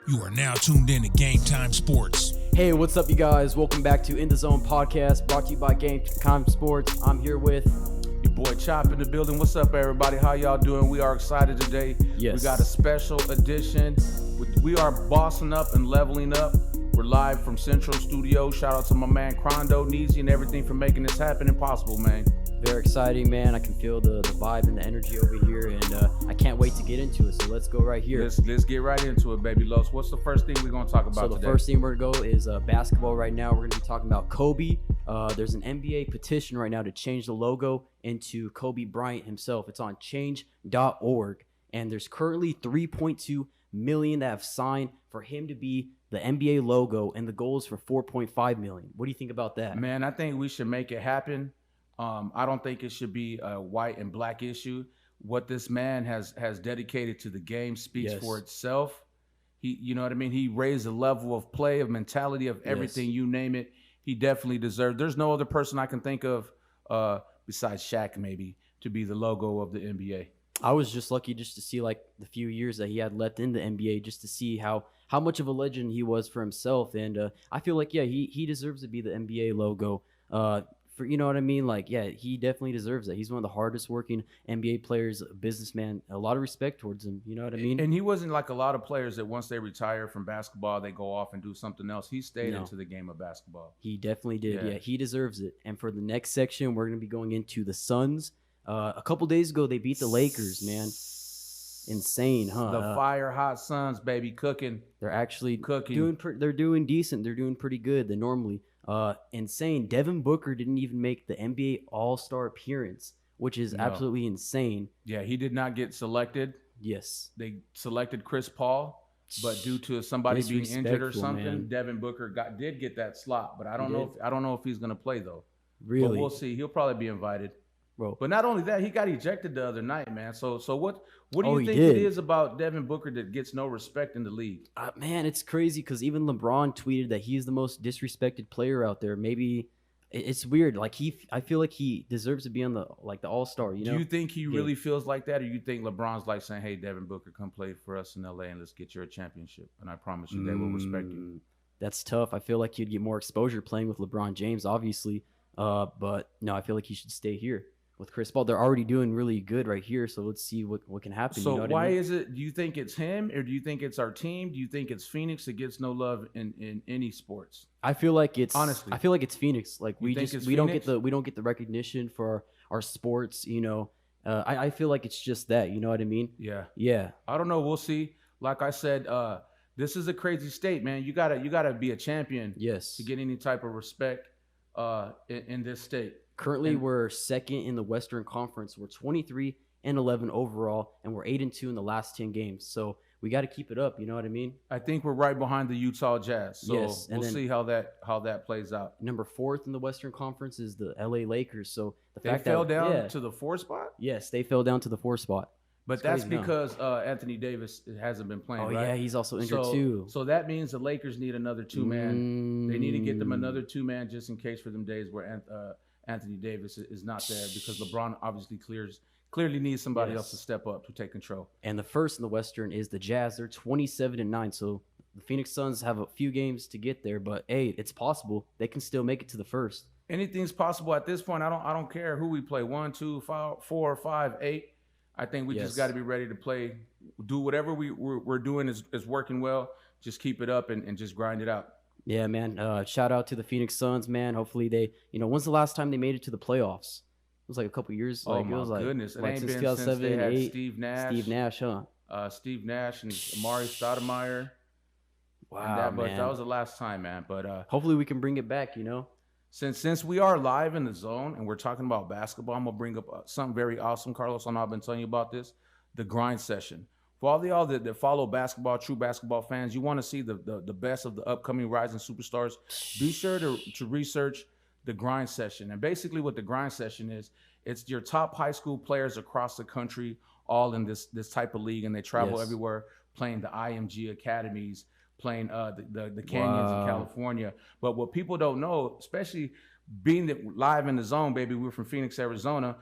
You are now tuned in to Game Time Sports. Hey, what's up, you guys? Welcome back to In the Zone podcast, brought to you by Game Time Sports. I'm here with your boy Chop in the building. What's up, everybody? How y'all doing? We are excited today. Yes. We got a special edition. We are bossing up and leveling up. We're live from Central Studio. Shout out to my man Crondo, Neezy, and everything for making this happen and possible, man. Very exciting, man. I can feel the vibe and the energy over here, and I can't wait to get into it. So let's go right here. Let's get right into it, baby Los. What's the first thing we're going to talk about today? So the first thing we're going to go is basketball right now. We're going to be talking about Kobe. There's an NBA petition right now to change the logo into Kobe Bryant himself. It's on change.org, and there's currently 3.2 million that have signed for him to be the NBA logo, and the goal is for 4.5 million. What do you think about that? Man, I think we should make it happen. I don't think it should be a white and black issue. What this man has dedicated to the game speaks for itself. You know what I mean? He raised the level of play, of mentality, of everything, you name it. He definitely deserved. There's no other person I can think of besides Shaq, maybe, to be the logo of the NBA. I was just lucky just to see like the few years that he had left in the NBA, just to see how much of a legend he was for himself. And I feel like, he deserves to be the NBA logo. You know what I mean? Like, he definitely deserves that. He's one of the hardest working NBA players, a businessman. A lot of respect towards him. You know what I mean? And he wasn't like a lot of players that once they retire from basketball, they go off and do something else. He stayed into the game of basketball. He definitely did. Yeah, he deserves it. And for the next section, we're going to be going into the Suns. A couple days ago, they beat the Lakers, man. Insane, huh? The fire hot Suns, baby, cooking. They're actually cooking. They're doing decent. They're doing pretty good than normally. Insane. Devin Booker didn't even make the NBA All-Star appearance, which is absolutely insane. Yeah, he did not get selected. Yes. They selected Chris Paul, but due to somebody being injured or something, Devin Booker did get that slot. But I don't know if he's gonna play though. Really? But we'll see. He'll probably be invited. Bro. But not only that, he got ejected the other night, man. So what do you think it is about Devin Booker that gets no respect in the league? Man, it's crazy because even LeBron tweeted that he's the most disrespected player out there. Maybe it's weird. Like I feel like he deserves to be on the All-Star. You know? Do you think he really feels like that, or you think LeBron's like saying, "Hey, Devin Booker, come play for us in LA and let's get you a championship, and I promise you they will respect you." That's tough. I feel like he'd get more exposure playing with LeBron James, obviously. But no, I feel like he should stay here with Chris Paul. They're already doing really good right here, so let's see what can happen. So you know why I mean? is it? Do you think it's him, or do you think it's our team? Do you think it's Phoenix that gets no love in any sports? I feel like it's honestly. I feel like it's Phoenix. Like we don't get the recognition for our sports. You know, I feel like it's just that. You know what I mean? Yeah. I don't know. We'll see. Like I said, this is a crazy state, man. You gotta be a champion. Yes. To get any type of respect in this state. Currently, we're second in the Western Conference. We're 23-11 overall, and we're 8-2 in the last 10 games. So we got to keep it up. You know what I mean? I think we're right behind the Utah Jazz. So we'll see how that plays out. Number 4th in the Western Conference is the LA Lakers. So they fell down to the 4th spot? Yes, they fell down to the 4th spot. But that's because Anthony Davis hasn't been playing, right? Oh, yeah, he's also injured too. So that means the Lakers need another two-man. They need to get them another two-man just in case for them days where Anthony Davis is not there, because LeBron obviously clearly needs somebody else to step up to take control. And the first in the Western is the Jazz. They're 27-9. So the Phoenix Suns have a few games to get there, but hey, it's possible. They can still make it to the first. Anything's possible at this point. I don't care who we play. 1, 2, 5, 4, 5, 8. I think we just got to be ready to play. Do whatever we're doing is working well. Just keep it up and just grind it out. Yeah, man. Shout out to the Phoenix Suns, man. Hopefully they, when's the last time they made it to the playoffs? It was like a couple years. Oh, my goodness. It ain't been since they had 8. Steve Nash, huh? Steve Nash and Amari Stoudemire. Wow, man. That was the last time, man. But hopefully we can bring it back, Since we are live in the zone and we're talking about basketball, I'm going to bring up something very awesome, Carlos. I know I've been telling you about this, the grind session. For all of y'all that follow basketball, true basketball fans, you want to see the best of the upcoming rising superstars, be sure to research the grind session. And basically what the grind session is, it's your top high school players across the country, all in this type of league, and they travel everywhere playing the IMG academies, playing the Canyons in California. But what people don't know, especially being live in the zone, baby, we're from Phoenix, Arizona.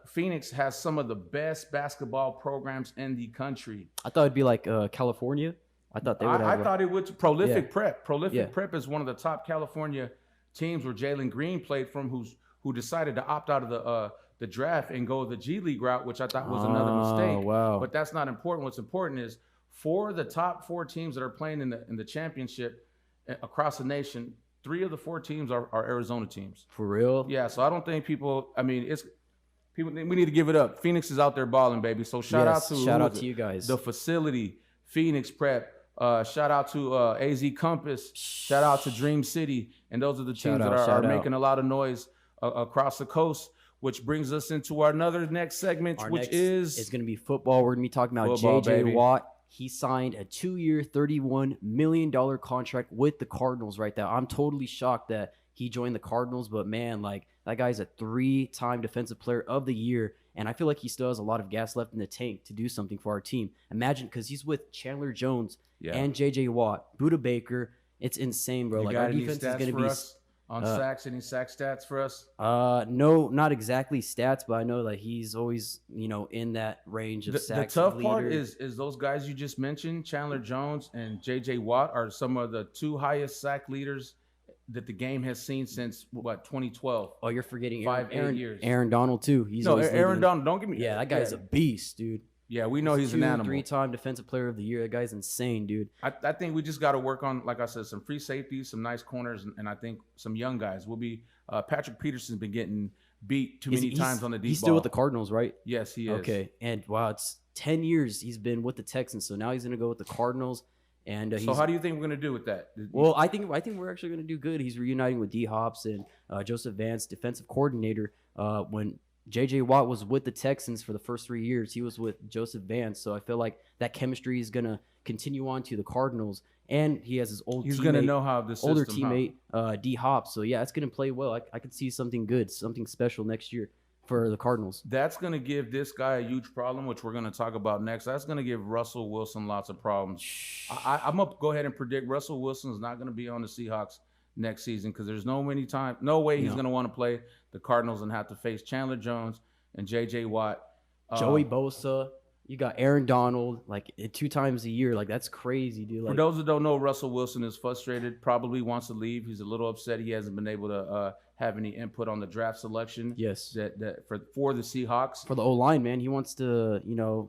Phoenix has some of the best basketball programs in the country. I thought it'd be like California. I thought they would have. I thought it would. Prolific Yeah. Prep. Prolific Yeah. Prep is one of the top California teams where Jalen Green played from, who decided to opt out of the draft and go the G League route, which I thought was another mistake. Wow. But that's not important. What's important is for the top 4 teams that are playing in the championship across the nation, 3 of the 4 teams are Arizona teams. For real? Yeah, so I don't think people. I mean, it's people. We need to give it up. Phoenix is out there balling, baby. So shout out to you guys. the facility, Phoenix Prep. Shout out to AZ Compass. Shout out to Dream City, and those are the teams that are making a lot of noise across the coast. Which brings us into our next segment, it's going to be football. We're going to be talking about football, J.J. baby. Watt. He signed a 2-year, $31 million contract with the Cardinals right now. I'm totally shocked that he joined the Cardinals, but man, like that guy's a 3-time Defensive Player of the Year, and I feel like he still has a lot of gas left in the tank to do something for our team. Imagine, because he's with Chandler Jones and J.J. Watt, Buda Baker. It's insane, bro. Like our defense is going to be on sacks. Any sack stats for us? No, not exactly stats, but I know that he's always, in that range of sacks. The tough part is those guys you just mentioned, Chandler Jones and J.J. Watt, are some of the 2 highest sack leaders that the game has seen since 2012. Oh, you're forgetting 8 years. Aaron Donald too. He's Aaron Donald. Don't give me. Yeah, that guy's a beast, dude. Yeah, we know he's an animal. 3-time Defensive Player of the Year. That guy's insane, dude. I think we just got to work on, like I said, some free safeties, some nice corners, and I think some young guys will be. Patrick Peterson's been getting beat too many times on the deep ball. He's still with the Cardinals, right? Yes, he is. Okay, and wow, it's 10 years he's been with the Texans, so now he's going to go with the Cardinals. And so how do you think we're going to do with that? Well, I think we're actually going to do good. He's reuniting with D. Hops and Joseph Vance, defensive coordinator. When J.J. Watt was with the Texans for the first 3 years, he was with Joseph Vance. So I feel like that chemistry is going to continue on to the Cardinals. And he has his He's going to know how this older teammate, D. Hops. So yeah, it's going to play well. I could see something good, something special next year for the Cardinals. That's going to give this guy a huge problem, which we're going to talk about next. That's going to give Russell Wilson lots of problems. I'm going to go ahead and predict Russell Wilson is not going to be on the Seahawks next season because there's no way he's going to want to play the Cardinals and have to face Chandler Jones and J.J. Watt. Joey Bosa. You got Aaron Donald, like 2 times a year. Like, that's crazy, dude. Like, for those that don't know, Russell Wilson is frustrated, probably wants to leave. He's a little upset he hasn't been able to have any input on the draft selection. Yes. That for the Seahawks. For the O-line, man. He wants to,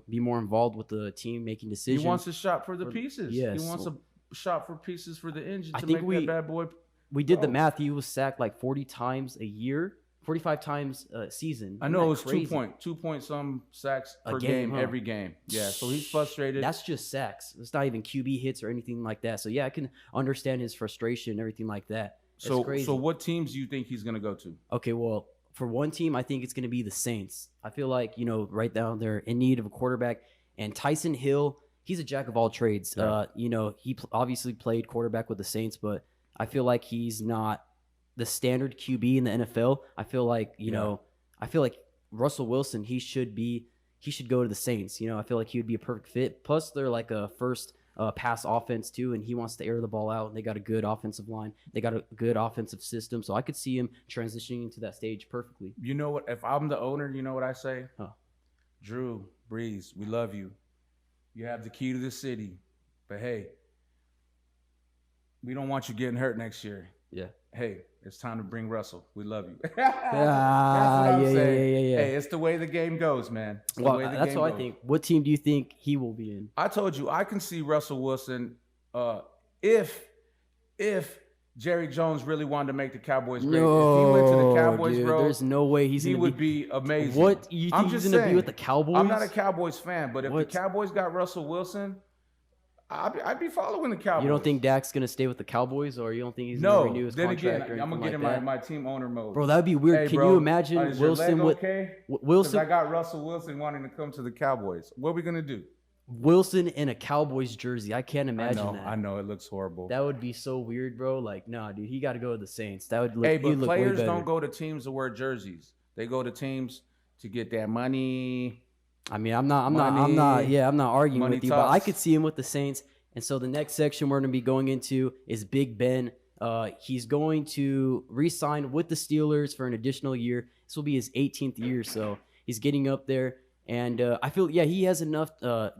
be more involved with the team making decisions. He wants to shop for the pieces. Yes. He wants to shop for pieces for the engine I to think make that bad boy. We did the math. He was sacked like 40 times a year. 45 times a season. I know it was 2 point some sacks per game, every game. Yeah, so he's frustrated. That's just sacks. It's not even QB hits or anything like that. So yeah, I can understand his frustration and everything like that. So what teams do you think he's going to go to? Okay, well, for one team, I think it's going to be the Saints. I feel like, right now they're in need of a quarterback. And Tyson Hill, he's a jack of all trades. Yeah. He obviously played quarterback with the Saints, but I feel like he's not the standard QB in the NFL. I feel like, I feel like Russell Wilson, he should go to the Saints. I feel like he would be a perfect fit. Plus, they're like a first pass offense too, and he wants to air the ball out. They got a good offensive line. They got a good offensive system. So I could see him transitioning into that stage perfectly. You know what? If I'm the owner, you know what I say? Huh. Drew Brees, we love you. You have the key to the city. But hey, we don't want you getting hurt next year. Yeah. Hey, it's time to bring Russell. We love you. Yeah. Hey, it's the way the game goes, man. That's what I think. What team do you think he will be in? I told you, I can see Russell Wilson if Jerry Jones really wanted to make the Cowboys great. No, if he went to the Cowboys, dude, bro, there's no way he would be amazing. What? You think he's going to be with the Cowboys? I'm not a Cowboys fan, but if the Cowboys got Russell Wilson, I'd be following the Cowboys. You don't think Dak's going to stay with the Cowboys, or you don't think he's going to renew his contract? Then again, I'm going to get in my team owner mode. Bro, that would be weird. Hey, Can you imagine Wilson with Wilson? I got Russell Wilson wanting to come to the Cowboys. What are we going to do? Wilson in a Cowboys jersey. I can't imagine that. I know. It looks horrible. That would be so weird, bro. Like, nah, dude. He got to go to the Saints. That would look but players don't go to teams to wear jerseys. They go to teams to get that money. I mean, I'm not arguing with you, but I could see him with the Saints. And so the next section we're going to be going into is Big Ben. He's going to re-sign with the Steelers for an additional year. This will be his 18th year, so he's getting up there. And I feel, he has enough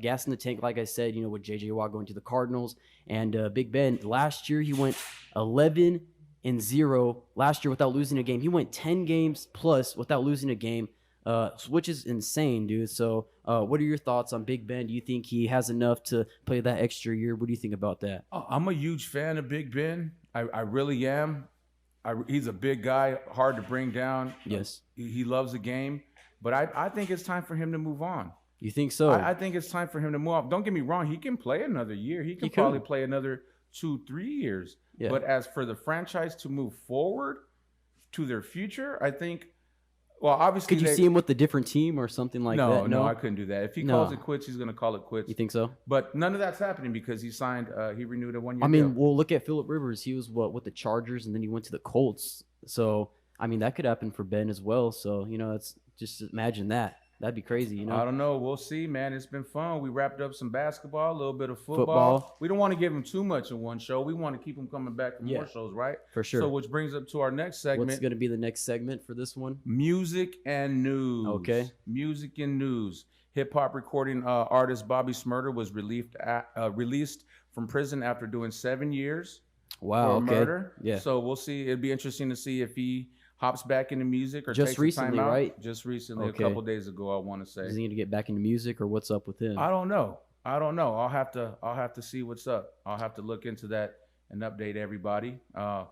gas in the tank, like I said, with J.J. Watt going to the Cardinals. And Big Ben, last year he went 11-0 last year without losing a game. He went 10 games plus without losing a game, which is insane, dude. So what are your thoughts on Big Ben? Do you think he has enough to play that extra year? What do you think about that? I'm a huge fan of Big Ben. I really am. He's a big guy, hard to bring down. Yes. He loves the game. But I think it's time for him to move on. You think so? I think it's time for him to move on. Don't get me wrong. He can play another year. He can probably play another 2-3 years. Yeah. But as for the franchise to move forward to their future, I think, well, obviously. Could you see him with a different team or something like that? No, I couldn't do that. If he calls it quits, he's going to call it quits. You think so? But none of that's happening because he signed, he renewed a 1-year deal. I mean, well, look at Phillip Rivers. He was with the Chargers, and then he went to the Colts. So, I mean, that could happen for Ben as well. So, that's just imagine that. That'd be crazy, I don't know. We'll see, man. It's been fun. We wrapped up some basketball, a little bit of football. We don't want to give him too much in one show. We want to keep him coming back for more shows, right? For sure. So which brings up to our next segment. What's going to be the next segment for this one? Music and news. Okay. Music and news. Hip-hop recording artist Bobby Shmurda was released from prison after doing 7 years for murder. Yeah. So we'll see. It'd be interesting to see if he hops back into music or just takes recently, time out. right? Just recently, a couple days ago, I want to say. Is he going to get back into music, or what's up with him? I don't know. I'll have to see what's up. I'll have to look into that and update everybody. What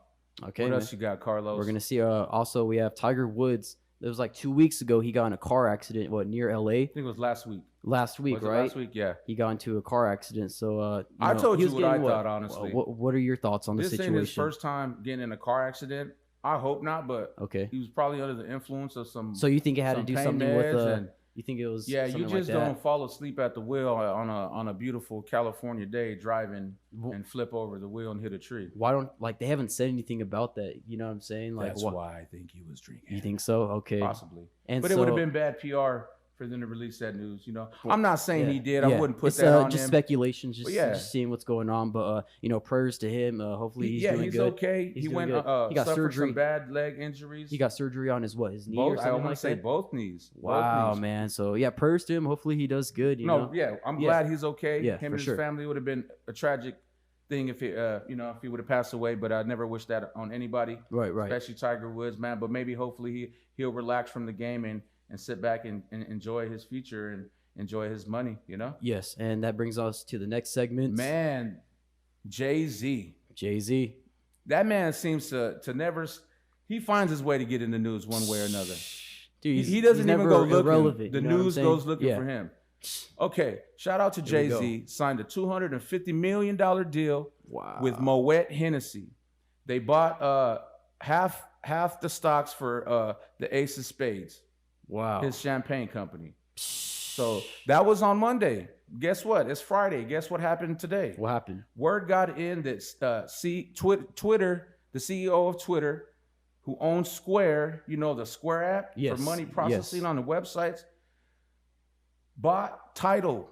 else you got, Carlos? We're gonna see. Also, we have Tiger Woods. It was like 2 weeks ago. He got in a car accident. Near LA? I think it was last week. Last week, right? Last week, yeah. He got into a car accident. So I told you what I thought, honestly. What are your thoughts on the situation? This ain't his first time getting in a car accident. I hope not, but he was probably under the influence of some. So you think it had to do something with? You think it was? Yeah, you just don't fall asleep at the wheel on a beautiful California day driving and flip over the wheel and hit a tree. Why don't they haven't said anything about that? You know what I'm saying? That's why I think he was drinking. You think so? Okay, possibly. But it would have been bad PR for them to release that news, I'm not saying he did. I wouldn't put that on just him. Speculation, just seeing what's going on. But prayers to him. Hopefully he's doing good. Okay. He went. He got surgery. Some bad leg injuries. He got surgery on his his knee both, or something I want like to say that? both knees. Wow, both knees. Man. So prayers to him. Hopefully he does good. I'm glad he's okay. Yeah, him and his family would have been a tragic thing if he would have passed away. But I never wish that on anybody. Right. Especially Tiger Woods, man. But maybe hopefully he'll relax from the game and sit back and enjoy his future and enjoy his money, Yes, and that brings us to the next segment. Man, Jay-Z. That man seems to never – he finds his way to get in the news one way or another. Dude, he doesn't even go looking. The news goes looking for him. Okay, shout out to Jay-Z. Signed a $250 million deal with Moet Hennessy. They bought half the stocks for the Ace of Spades. Wow. His champagne company. So that was on Monday. Guess what? It's Friday. Guess what happened today? What happened? Word got in that Twitter, the CEO of Twitter, who owns Square, the Square app for money processing on the websites, bought Tidal.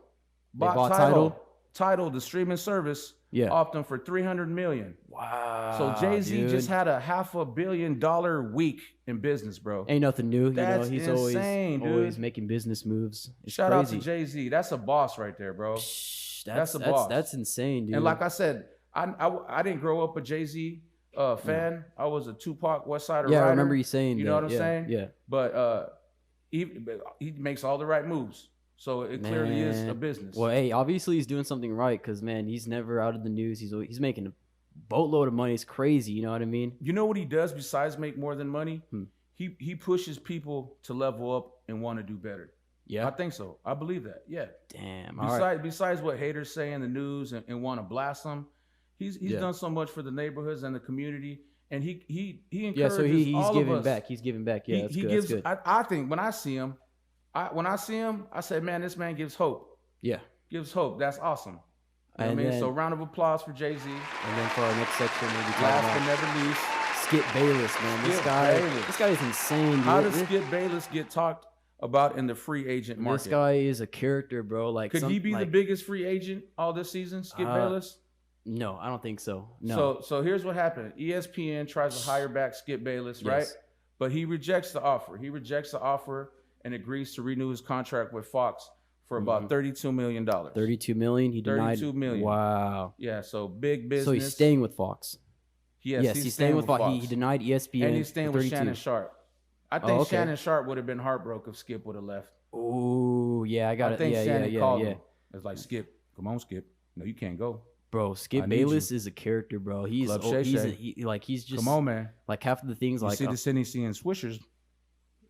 Tidal, the streaming service, off them for $300 million. Wow. So Jay-Z just had a $500 million week in business, bro. Ain't nothing new. That's he's insane, always making business moves. Shout out to Jay-Z. That's a boss right there, bro. That's a boss. That's insane, dude. And like I said, I didn't grow up a Jay-Z fan. I was a Tupac West Side rider. I remember you saying that. You know what I'm saying? Yeah. But he makes all the right moves. So it clearly is a business. Well, hey, obviously he's doing something right because, man, he's never out of the news. He's making a boatload of money. It's crazy. You know what I mean? You know what he does besides make more than money? He pushes people to level up and want to do better. Yeah. I think so. I believe that. Yeah. Damn. Besides what haters say in the news and want to blast them, he's done so much for the neighborhoods and the community. And he encourages so he's all giving of us. back. He's giving back. Yeah, he gives. I think when I see him, I said, man, this man gives hope. Yeah. Gives hope. That's awesome. You know what I mean? So round of applause for Jay-Z. And then for our next section, maybe last but never least, Skip Bayless, man. This guy is insane, dude. How does Skip Bayless get talked about in the free agent market? This guy is a character, bro. Could he be the biggest free agent all this season, Skip Bayless? No, I don't think so. No. So here's what happened. ESPN tries to hire back Skip Bayless, right? But he rejects the offer. and agrees to renew his contract with Fox for about $32 million. 32 million. He denied. 32 million. Wow. Yeah, so big business. So he's staying with Fox. Yes, he's staying with Fox. He denied ESPN. And he's staying with 32. Shannon Sharp. I think Shannon Sharp would have been heartbroken if Skip would have left. Oh, yeah, I got it. I think Shannon called him. Yeah. It's like, Skip, come on, Skip. No, you can't go. Bro, Skip Bayless is a character, bro. He's just come on, man. Like half of the things you like see the Hennessy and Swishers.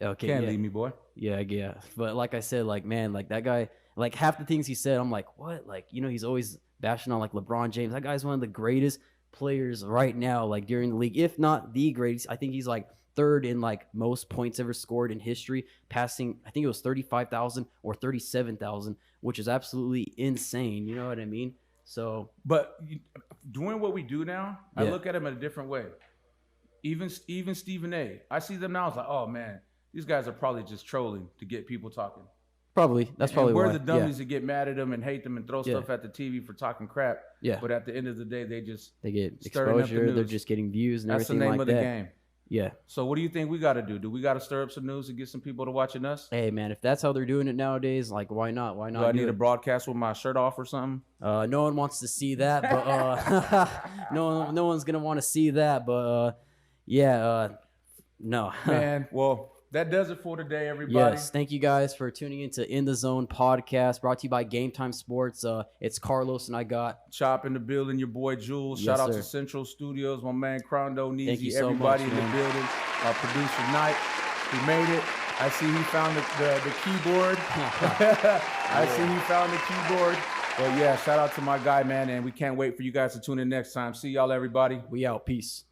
Okay, Can't leave me, boy. Yeah. But like I said, like man, like that guy, like half the things he said, I'm like, what? Like, you know, he's always bashing on like LeBron James. That guy's one of the greatest players right now, like during the league, if not the greatest. I think he's like third in like most points ever scored in history, passing, I think it was 35,000 or 37,000, which is absolutely insane. You know what I mean? So, but doing what we do now, I look at him in a different way. Even Stephen A. I see them now. It's like, oh man, these guys are probably just trolling to get people talking. Probably. That's probably we're why. the dummies that get mad at them and hate them and throw stuff at the TV for talking crap. Yeah. But at the end of the day, they get exposure. They're just getting views and everything like that. That's the name of the game. Yeah. So what do you think we got to do? Do we got to stir up some news and get some people to watching us? Hey man, if that's how they're doing it nowadays, like why not? Why not? Do I need a broadcast with my shirt off or something? No one wants to see that, but no one's gonna want to see that. But no. Man, well, that does it for today, everybody. Yes, thank you guys for tuning into In the Zone podcast, brought to you by Game Time Sports. It's Carlos and I got Chop in the building, your boy Jules. Yes, Shout out sir. to Central Studios, my man Crondo, Neezy, Thank you so everybody much, in the man. building. Our producer Knight, he made it. I see he found the keyboard. I see he found the keyboard. But yeah, shout out to my guy, man, and we can't wait for you guys to tune in next time. See y'all, everybody. We out. Peace.